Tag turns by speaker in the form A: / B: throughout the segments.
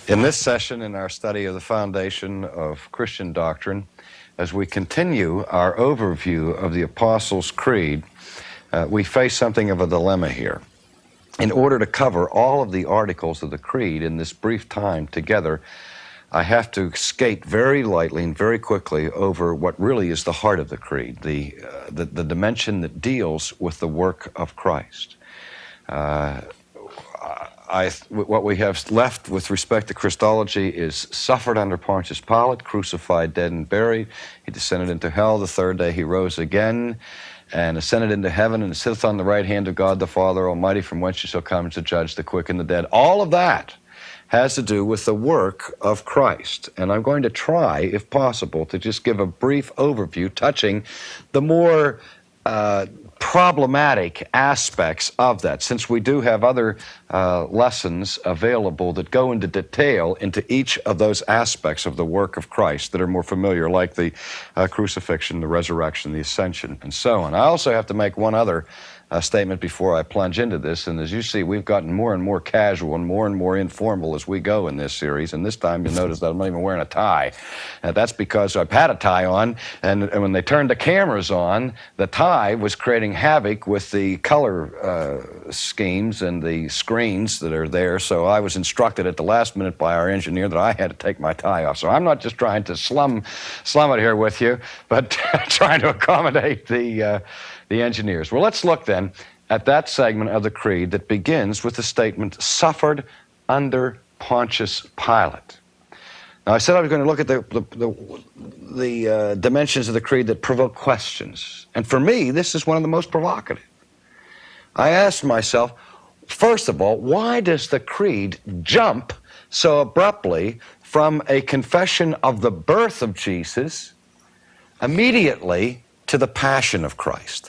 A: In this session in our study of the foundation of Christian doctrine, as we continue our overview of the Apostles' Creed, we face something of a dilemma here. In order to cover all of the articles of the Creed in this brief time together, I have to skate very lightly and very quickly over what really is the heart of the Creed, the dimension that deals with the work of Christ. What we have left with respect to Christology is suffered under Pontius Pilate, crucified, dead, and buried. He descended into hell. The third day he rose again and ascended into heaven and sitteth on the right hand of God the Father Almighty, from whence he shall come to judge the quick and the dead. All of that has to do with the work of Christ. And I'm going to try, if possible, to just give a brief overview touching the more problematic aspects of that, since we do have other lessons available that go into detail into each of those aspects of the work of Christ that are more familiar, like the crucifixion, the resurrection, the ascension, and so on. I also have to make one other statement before I plunge into this, and as you see, we've gotten more and more casual and more informal as we go in this series, and this time you'll notice that I'm not even wearing a tie. That's because I've had a tie on, and when they turned the cameras on, the tie was creating havoc with the color schemes and the screens that are there, so I was instructed at the last minute by our engineer that I had to take my tie off. So I'm not just trying to slum it here with you, but trying to accommodate the engineers. Well, let's look then at that segment of the Creed that begins with the statement, suffered under Pontius Pilate. Now, I said I was going to look at the dimensions of the Creed that provoke questions. And for me, this is one of the most provocative. I asked myself, first of all, why does the Creed jump so abruptly from a confession of the birth of Jesus immediately to the passion of Christ?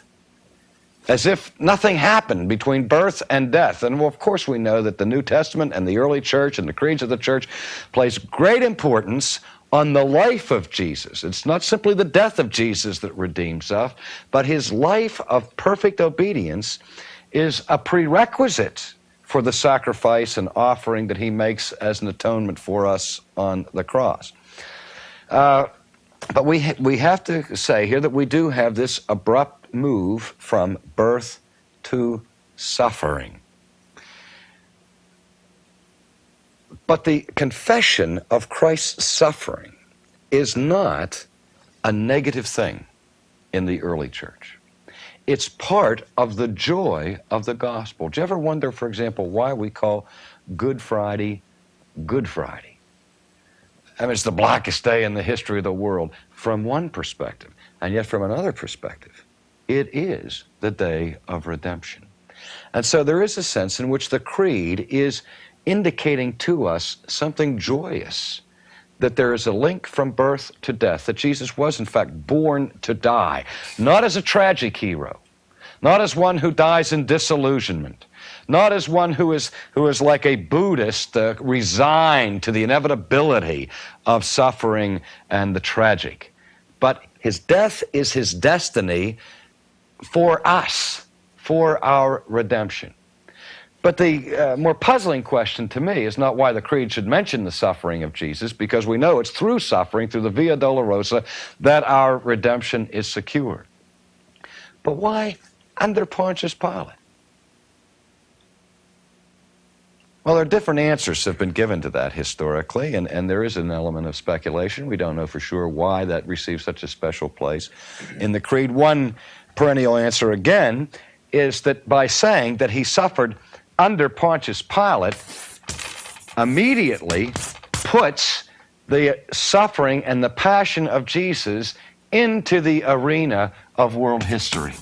A: As if nothing happened between birth and death. And well, of course we know that the New Testament and the early church and the creeds of the church place great importance on the life of Jesus. It's not simply the death of Jesus that redeems us, but his life of perfect obedience is a prerequisite for the sacrifice and offering that he makes as an atonement for us on the cross. But we have to say here that we do have this abrupt move from birth to suffering. But the confession of Christ's suffering is not a negative thing in the early church. It's part of the joy of the gospel. Do you ever wonder, for example, why we call Good Friday Good Friday? I mean, it's the blackest day in the history of the world from one perspective, and yet from another perspective, it is the day of redemption. And so there is a sense in which the Creed is indicating to us something joyous, that there is a link from birth to death, that Jesus was in fact born to die, not as a tragic hero, not as one who dies in disillusionment, not as one who is like a Buddhist, resigned to the inevitability of suffering and the tragic. But his death is his destiny for us, for our redemption. But the more puzzling question to me is not why the Creed should mention the suffering of Jesus, because we know it's through suffering, through the Via Dolorosa, that our redemption is secured. But why under Pontius Pilate? Well, there are different answers that have been given to that historically, and there is an element of speculation. We don't know for sure why that received such a special place in the Creed. One perennial answer, again, is that by saying that he suffered under Pontius Pilate, immediately puts the suffering and the passion of Jesus into the arena of world history.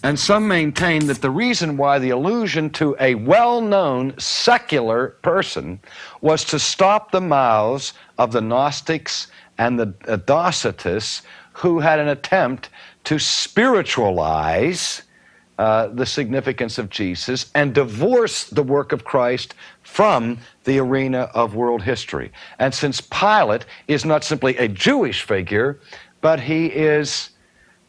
A: And some maintain that the reason why the allusion to a well-known secular person was to stop the mouths of the Gnostics and the Docetists, who had an attempt to spiritualize the significance of Jesus and divorce the work of Christ from the arena of world history. And since Pilate is not simply a Jewish figure, but he is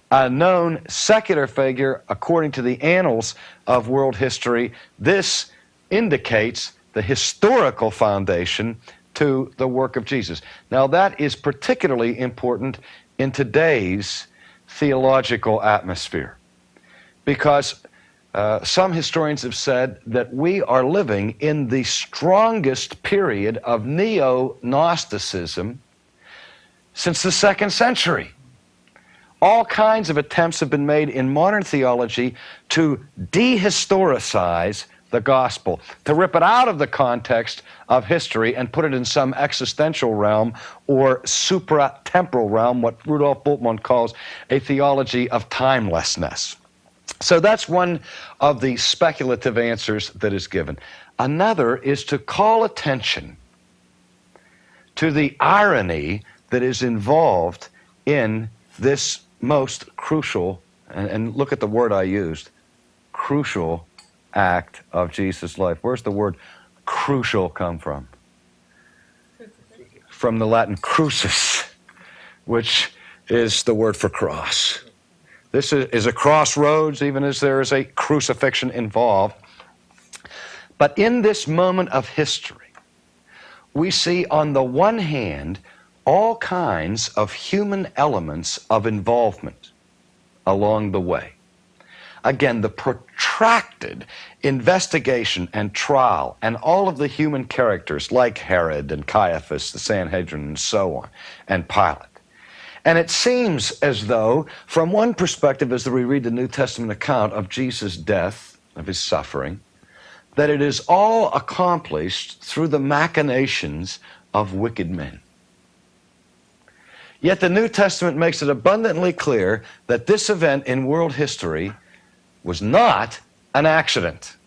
A: a known secular figure according to the annals of world history, this indicates the historical foundation to the work of Jesus. Now, that is particularly important in today's theological atmosphere, because some historians have said that we are living in the strongest period of neo-Gnosticism since the 2nd century. All kinds of attempts have been made in modern theology to dehistoricize the gospel, to rip it out of the context of history and put it in some existential realm or supra-temporal realm, what Rudolf Bultmann calls a theology of timelessness. So that's one of the speculative answers that is given. Another is to call attention to the irony that is involved in this most crucial, and look at the word I used, crucial act of Jesus' life. Where's the word crucial come from? From the Latin crucis, which is the word for cross. This is a crossroads, even as there is a crucifixion involved. But in this moment of history, we see on the one hand all kinds of human elements of involvement along the way. Again, the protracted investigation and trial and all of the human characters like Herod and Caiaphas, the Sanhedrin, and so on, and Pilate. And it seems as though, from one perspective, as we read the New Testament account of Jesus' death, of his suffering, that it is all accomplished through the machinations of wicked men. Yet the New Testament makes it abundantly clear that this event in world history was not an accident,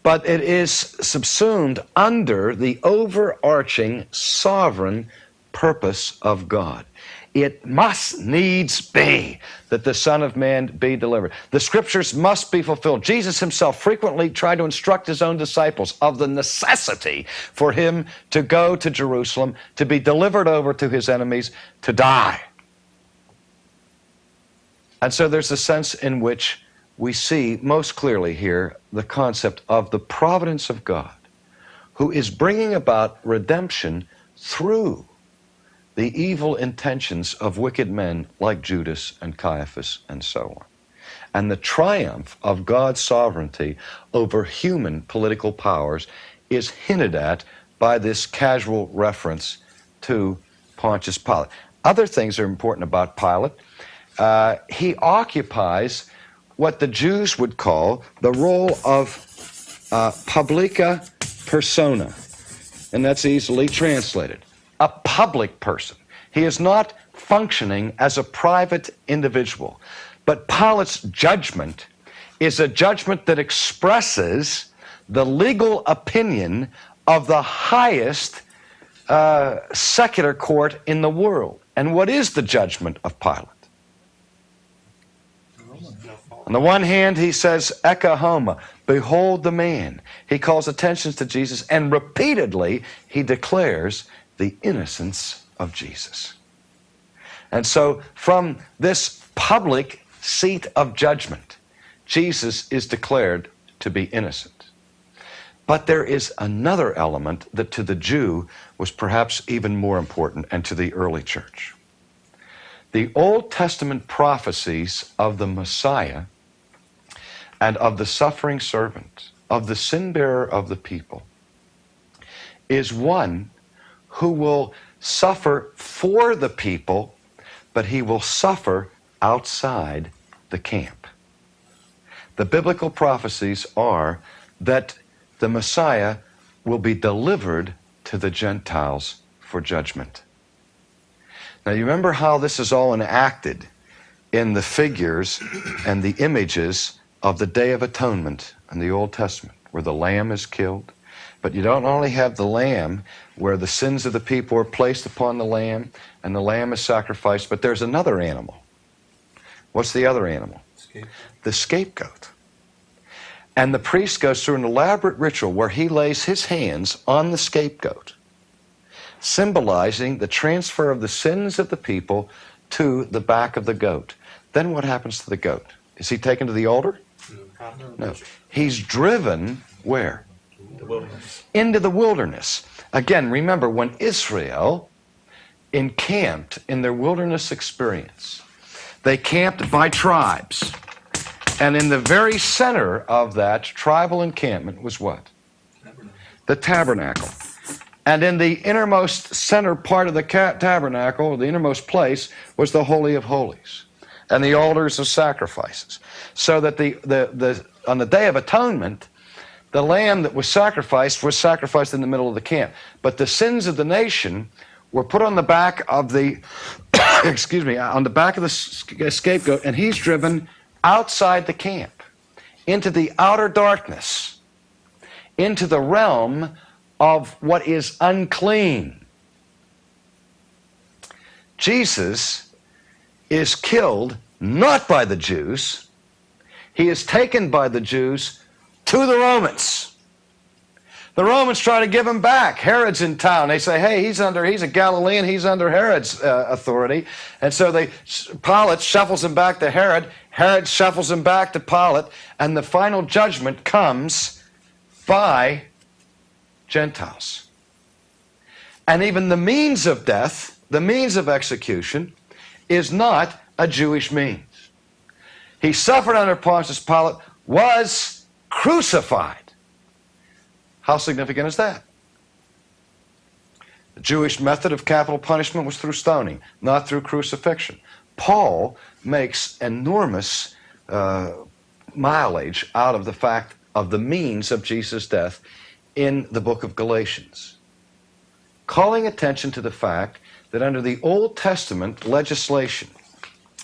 A: but it is subsumed under the overarching sovereign purpose of God. It must needs be that the Son of Man be delivered. The Scriptures must be fulfilled. Jesus himself frequently tried to instruct his own disciples of the necessity for him to go to Jerusalem, to be delivered over to his enemies, to die. And so there's a sense in which we see most clearly here the concept of the providence of God, who is bringing about redemption through the evil intentions of wicked men like Judas and Caiaphas and so on. And the triumph of God's sovereignty over human political powers is hinted at by this casual reference to Pontius Pilate. Other things are important about Pilate. He occupies what the Jews would call the role of publica persona, and that's easily translated. A public person. He is not functioning as a private individual. But Pilate's judgment is a judgment that expresses the legal opinion of the highest secular court in the world. And what is the judgment of Pilate? On the one hand, he says, Ecce homo, behold the man. He calls attention to Jesus, and repeatedly he declares the innocence of Jesus. And so from this public seat of judgment, Jesus is declared to be innocent. But there is another element that to the Jew was perhaps even more important, and to the early church. The Old Testament prophecies of the Messiah and of the suffering servant, of the sin bearer of the people, is one who will suffer for the people, but he will suffer outside the camp. The biblical prophecies are that the Messiah will be delivered to the Gentiles for judgment. Now you remember how this is all enacted in the figures and the images of the Day of Atonement in the Old Testament, where the lamb is killed. But you don't only have the lamb where the sins of the people are placed upon the lamb and the lamb is sacrificed, but there's another animal. What's the other animal? Scapegoat. The scapegoat. And the priest goes through an elaborate ritual where he lays his hands on the scapegoat, symbolizing the transfer of the sins of the people to the back of the goat. Then what happens to the goat? Is he taken to the altar? No. He's driven where?
B: The wilderness.
A: Into the wilderness. Again, remember, when Israel encamped in their wilderness experience, they camped by tribes. And in the very center of that tribal encampment was what? The tabernacle. And in the innermost center part of the tabernacle, the innermost place, was the Holy of Holies and the altars of sacrifices. So that on the Day of Atonement, the lamb that was sacrificed in the middle of the camp. But the sins of the nation were put on the back of the, on the back of the scapegoat, and he's driven outside the camp, into the outer darkness, into the realm of what is unclean. Jesus is killed not by the Jews. He is taken by the Jews to the Romans. The Romans try to give him back. Herod's in town. They say, hey, he's a Galilean, he's under Herod's authority. And so Pilate shuffles him back to Herod. Herod shuffles him back to Pilate. And the final judgment comes by Gentiles. And even the means of death, the means of execution, is not a Jewish means. He suffered under Pontius Pilate, was crucified. How significant is that? The Jewish method of capital punishment was through stoning, not through crucifixion. Paul makes enormous mileage out of the fact of the means of Jesus' death in the book of Galatians, calling attention to the fact that under the Old Testament legislation,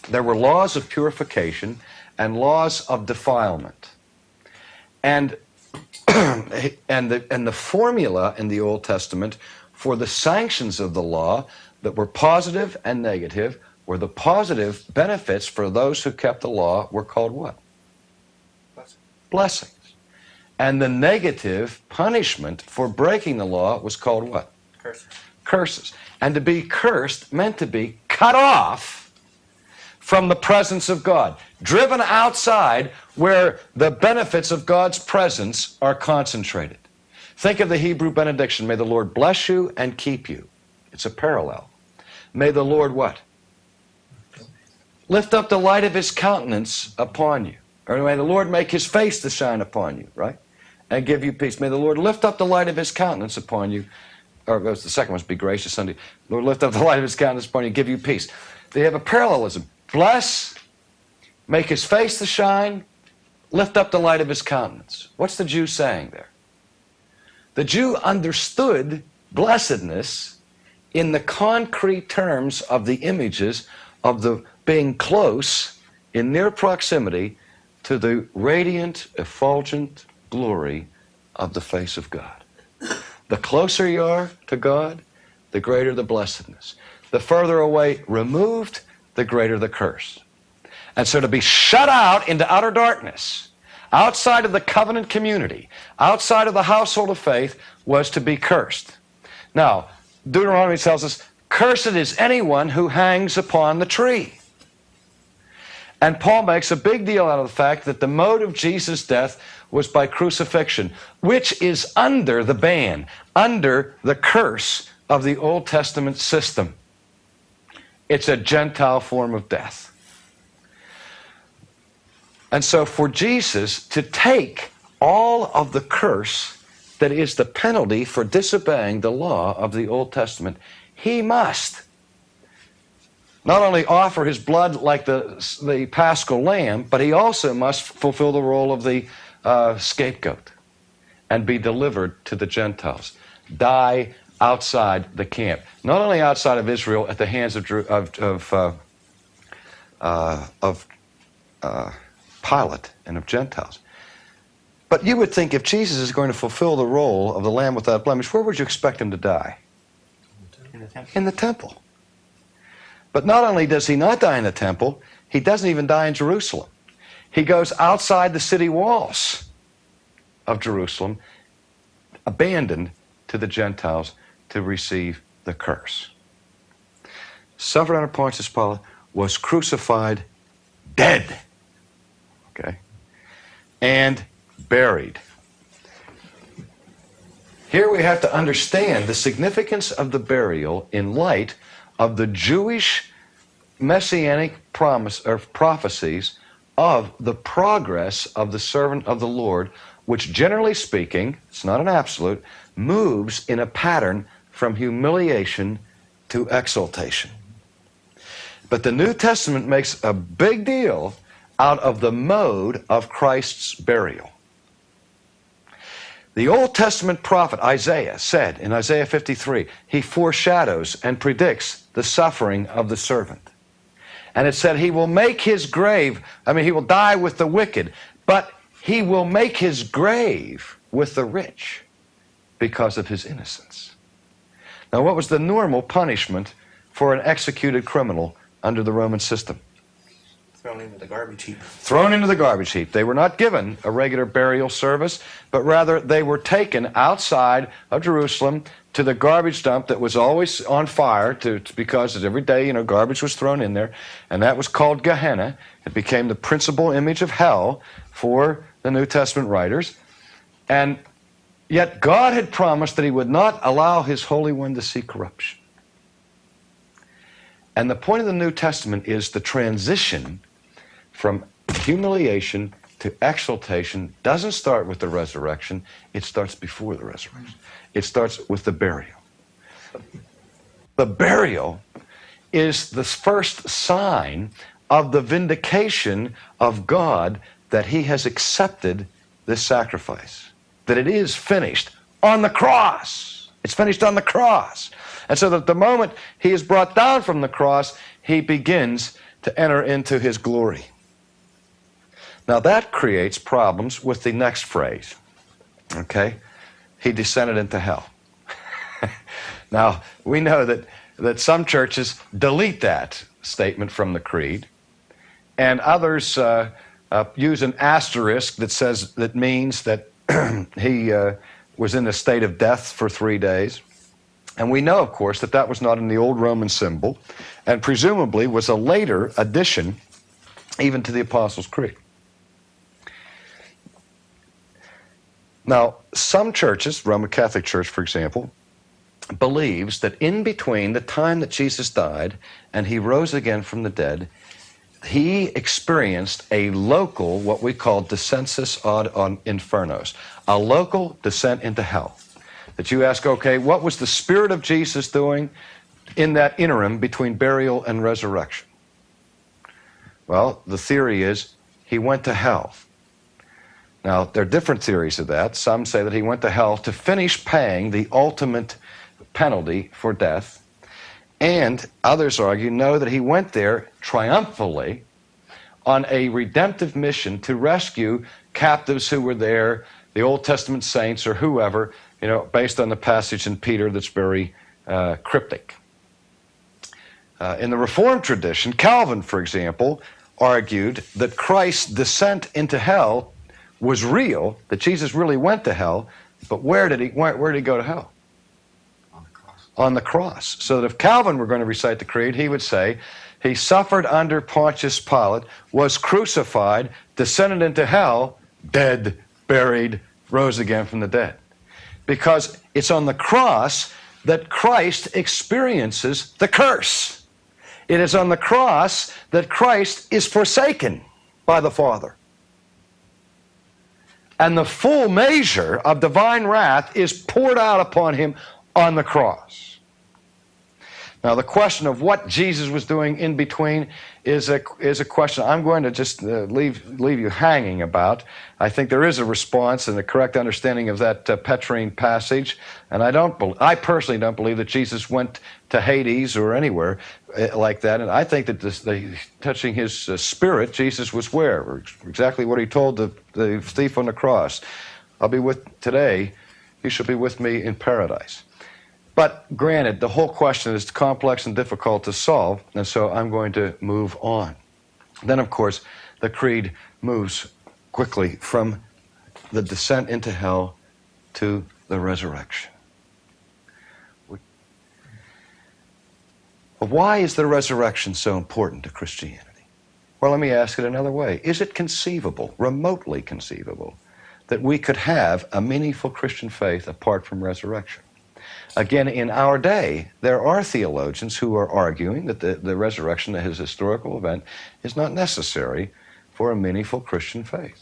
A: there were laws of purification and laws of defilement. And the formula in the Old Testament for the sanctions of the law that were positive and negative, where the positive benefits for those who kept the law were called what? Blessings. And the negative punishment for breaking the law was called what?
B: Curses.
A: Curses. And to be cursed meant to be cut off from the presence of God, driven outside where the benefits of God's presence are concentrated. Think of the Hebrew benediction, may the Lord bless you and keep you. It's a parallel. May the Lord what? Lift up the light of his countenance upon you. Or may the Lord make his face to shine upon you, right? And give you peace. May the Lord lift up the light of his countenance upon you. Or the second one is be gracious unto you. Lord, lift up the light of his countenance upon you and give you peace. They have a parallelism. Bless, make his face to shine, lift up the light of his countenance. What's the Jew saying there? The Jew understood blessedness in the concrete terms of the images of the being close, in near proximity, to the radiant, effulgent glory of the face of God. The closer you are to God, the greater the blessedness. The further away removed, the greater the curse. And so to be shut out into outer darkness, outside of the covenant community, outside of the household of faith, was to be cursed. Now, Deuteronomy tells us, cursed is anyone who hangs upon the tree. And Paul makes a big deal out of the fact that the mode of Jesus' death was by crucifixion, which is under the ban, under the curse of the Old Testament system. It's a Gentile form of death. And so for Jesus to take all of the curse that is the penalty for disobeying the law of the Old Testament, he must not only offer his blood like the Paschal lamb, but he also must fulfill the role of the scapegoat and be delivered to the Gentiles. Die outside the camp. Not only outside of Israel at the hands of Pilate and of Gentiles. But you would think if Jesus is going to fulfill the role of the Lamb without blemish, where would you expect him to die?
B: In the temple.
A: In the temple. But not only does he not die in the temple, he doesn't even die in Jerusalem. He goes outside the city walls of Jerusalem, abandoned to the Gentiles to receive the curse. Suffered under Pontius Pilate, was crucified, dead. Okay? And buried. Here we have to understand the significance of the burial in light of the Jewish messianic promise or prophecies of the progress of the servant of the Lord, which generally speaking, it's not an absolute, moves in a pattern from humiliation to exaltation. But the New Testament makes a big deal out of the mode of Christ's burial. The Old Testament prophet Isaiah said in Isaiah 53, he foreshadows and predicts the suffering of the servant. And it said he will make his grave, he will die with the wicked, but he will make his grave with the rich because of his innocence. Now, what was the normal punishment for an executed criminal under the Roman system?
B: Thrown into the garbage heap.
A: Thrown into the garbage heap. They were not given a regular burial service, but rather they were taken outside of Jerusalem to the garbage dump that was always on fire because every day, garbage was thrown in there, and that was called Gehenna. It became the principal image of hell for the New Testament writers. And yet God had promised that he would not allow his Holy One to see corruption. And the point of the New Testament is the transition from humiliation to exaltation doesn't start with the resurrection, it starts before the resurrection. It starts with the burial. The burial is the first sign of the vindication of God that he has accepted this sacrifice, that it is finished on the cross. It's finished on the cross. And so that the moment he is brought down from the cross, he begins to enter into his glory. Now that creates problems with the next phrase, okay? He descended into hell. Now, we know that some churches delete that statement from the creed, and others use an asterisk that means that he was in a state of death for 3 days. And we know, of course, that was not in the old Roman symbol, and presumably was a later addition even to the Apostles' Creed. Now, some churches, Roman Catholic Church, for example, believes that in between the time that Jesus died and he rose again from the dead, he experienced a local, what we call descensus ad infernos, a local descent into hell. That you ask, okay, what was the Spirit of Jesus doing in that interim between burial and resurrection? Well, the theory is he went to hell. Now, there are different theories of that. Some say that he went to hell to finish paying the ultimate penalty for death. And others argue, no, that he went there triumphantly on a redemptive mission to rescue captives who were there, the Old Testament saints or whoever, based on the passage in Peter that's very cryptic. In the Reformed tradition, Calvin, for example, argued that Christ's descent into hell was real, that Jesus really went to hell, but where did he go to hell?
B: On the cross.
A: On the cross. So that if Calvin were going to recite the creed, he would say, he suffered under Pontius Pilate, was crucified, descended into hell, dead, buried, rose again from the dead. Because it's on the cross that Christ experiences the curse. It is on the cross that Christ is forsaken by the Father. And the full measure of divine wrath is poured out upon him on the cross. Now, the question of what Jesus was doing in between is a question I'm going to just leave you hanging about. I think there is a response and a correct understanding of that Petrine passage, and I personally don't believe that Jesus went to Hades or anywhere like that. And I think that touching his spirit, Jesus was where? Exactly what he told the thief on the cross. I'll be today, you shall be with me in paradise. But granted, the whole question is complex and difficult to solve, and so I'm going to move on. Then, of course, the creed moves quickly from the descent into hell to the resurrection. Why is the resurrection so important to Christianity? Well, let me ask it another way. Is it conceivable, remotely conceivable, that we could have a meaningful Christian faith apart from resurrection. Again, in our day, there are theologians who are arguing that the resurrection as a historical event is not necessary for a meaningful Christian faith.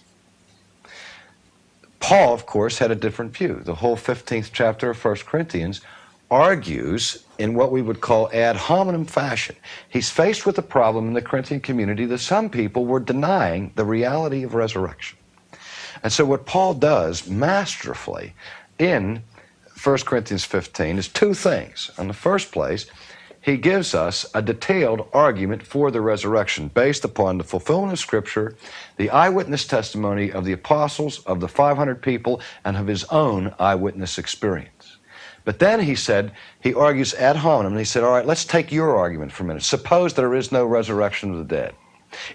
A: Paul, of course, had a different view. The whole 15th chapter of 1 Corinthians argues in what we would call ad hominem fashion. He's faced with the problem in the Corinthian community that some people were denying the reality of resurrection. And so what Paul does masterfully in 1 Corinthians 15 is two things. In the first place, he gives us a detailed argument for the resurrection based upon the fulfillment of Scripture, the eyewitness testimony of the apostles, of the 500 people, and of his own eyewitness experience. But then he argues ad hominem, and he said, all right, let's take your argument for a minute. Suppose there is no resurrection of the dead.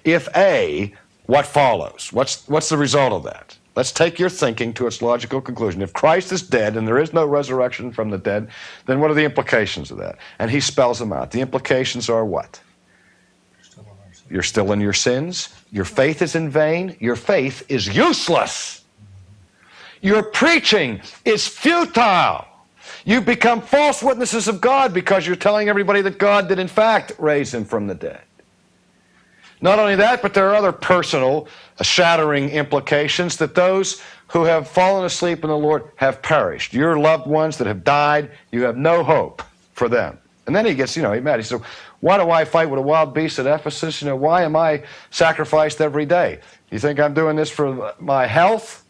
A: If A, what follows? What's the result of that? Let's take your thinking to its logical conclusion. If Christ is dead and there is no resurrection from the dead, then what are the implications of that? And he spells them out. The implications are what? You're still in your sins. Your faith is in vain. Your faith is useless. Your preaching is futile. You become false witnesses of God because you're telling everybody that God did in fact raise him from the dead. Not only that, but there are other personal, shattering implications that those who have fallen asleep in the Lord have perished. Your loved ones that have died, you have no hope for them. And then he gets, he's mad. He says, why do I fight with a wild beast at Ephesus? Why am I sacrificed every day? You think I'm doing this for my health?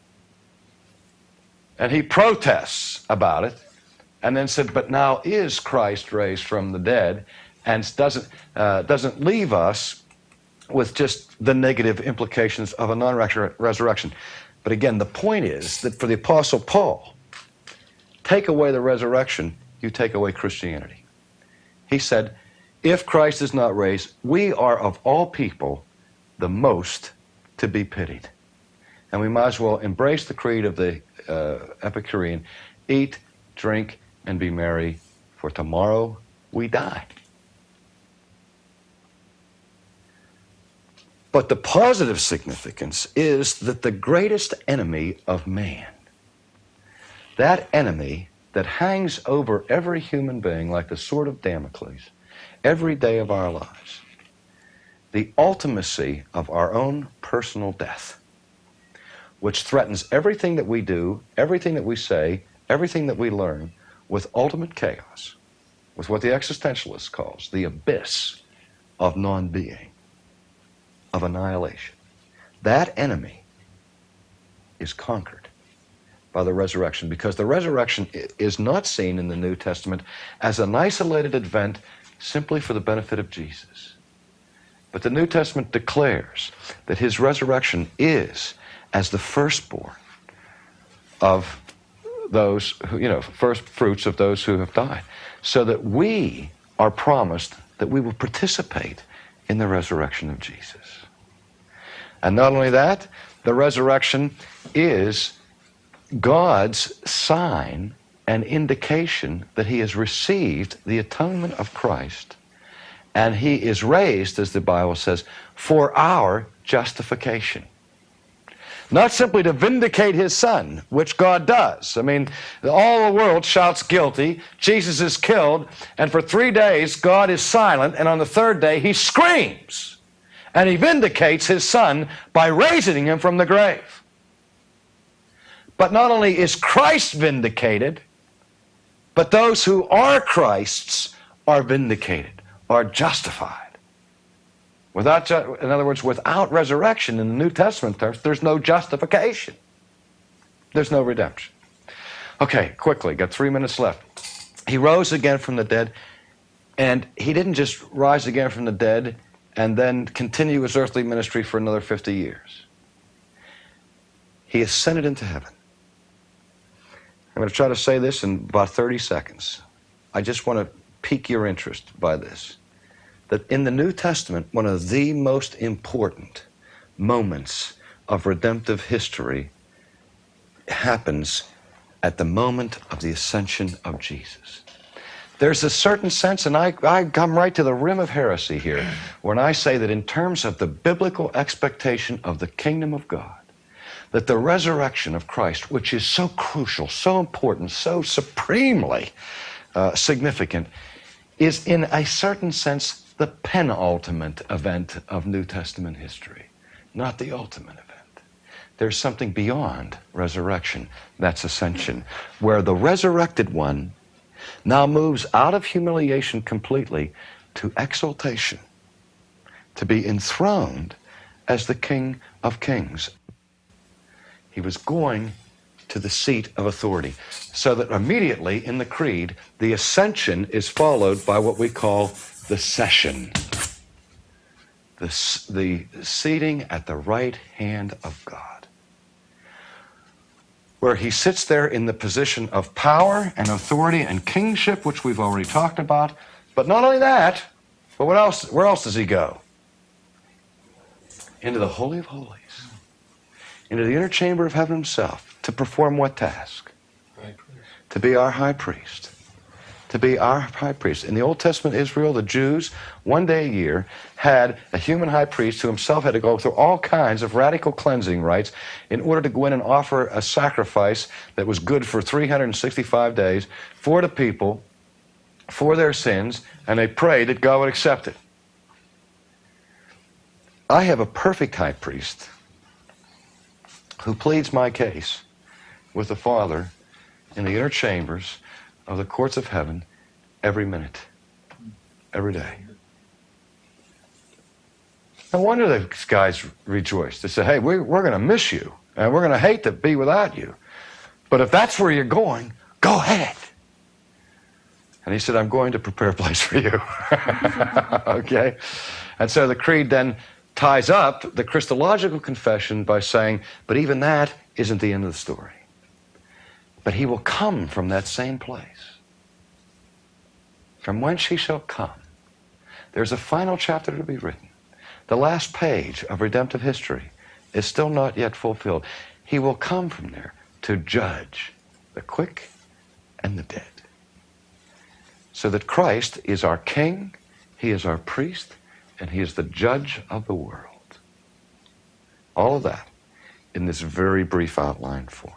A: And he protests about it and then said, but now is Christ raised from the dead, and doesn't leave us with just the negative implications of a non-resurrection. But again, the point is that for the Apostle Paul, take away the resurrection, you take away Christianity. He said, if Christ is not raised, we are of all people the most to be pitied. And we might as well embrace the creed of the Epicurean, eat, drink, and be merry, for tomorrow we die. But the positive significance is that the greatest enemy of man, that enemy that hangs over every human being like the sword of Damocles every day of our lives, the ultimacy of our own personal death, which threatens everything that we do, everything that we say, everything that we learn, with ultimate chaos, with what the existentialist calls the abyss of non-being, of annihilation. That enemy is conquered by the resurrection, because the resurrection is not seen in the New Testament as an isolated event simply for the benefit of Jesus. But the New Testament declares that his resurrection is as the firstborn of those who, first fruits of those who have died, so that we are promised that we will participate in the resurrection of Jesus. And not only that, the resurrection is God's sign and indication that he has received the atonement of Christ, and he is raised, as the Bible says, for our justification. Not simply to vindicate his Son, which God does. I mean, all the world shouts guilty, Jesus is killed, and for 3 days God is silent, and on the third day he screams. And he vindicates his Son by raising him from the grave. But not only is Christ vindicated, but those who are Christ's are vindicated, are justified. In other words, without resurrection in the New Testament terms, there's no justification. There's no redemption. Okay, quickly, got 3 minutes left. He rose again from the dead, and he didn't just rise again from the dead and then continue his earthly ministry for another 50 years. He ascended into heaven. I'm going to try to say this in about 30 seconds. I just want to pique your interest by this. That in the New Testament, one of the most important moments of redemptive history happens at the moment of the ascension of Jesus. There's a certain sense, and I come right to the rim of heresy here, when I say that in terms of the biblical expectation of the kingdom of God, that the resurrection of Christ, which is so crucial, so important, so supremely significant, is in a certain sense the penultimate event of New Testament history, not the ultimate event. There's something beyond resurrection, that's ascension, where the resurrected one now moves out of humiliation completely to exaltation, to be enthroned as the King of Kings. He was going to the seat of authority, so that immediately in the creed, the ascension is followed by what we call the session, the seating at the right hand of God, where he sits there in the position of power and authority and kingship, which we've already talked about. But not only that, but what else? Where else does he go? Into the Holy of Holies, into the inner chamber of heaven himself, to perform what task? To be our high priest. To be our high priest. In the Old Testament Israel, the Jews, one day a year, had a human high priest who himself had to go through all kinds of radical cleansing rites in order to go in and offer a sacrifice that was good for 365 days for the people, for their sins, and they prayed that God would accept it. I have a perfect high priest who pleads my case with the Father in the inner chambers of the courts of heaven every minute, every day. No wonder these guys rejoice. They say, hey, we're going to miss you, and we're going to hate to be without you. But if that's where you're going, go ahead. And he said, I'm going to prepare a place for you. Okay? And so the creed then ties up the Christological confession by saying, but even that isn't the end of the story. But he will come from that same place, from whence he shall come. There's a final chapter to be written. The last page of redemptive history is still not yet fulfilled. He will come from there to judge the quick and the dead. So that Christ is our King, he is our priest, and he is the judge of the world. All of that in this very brief outline form.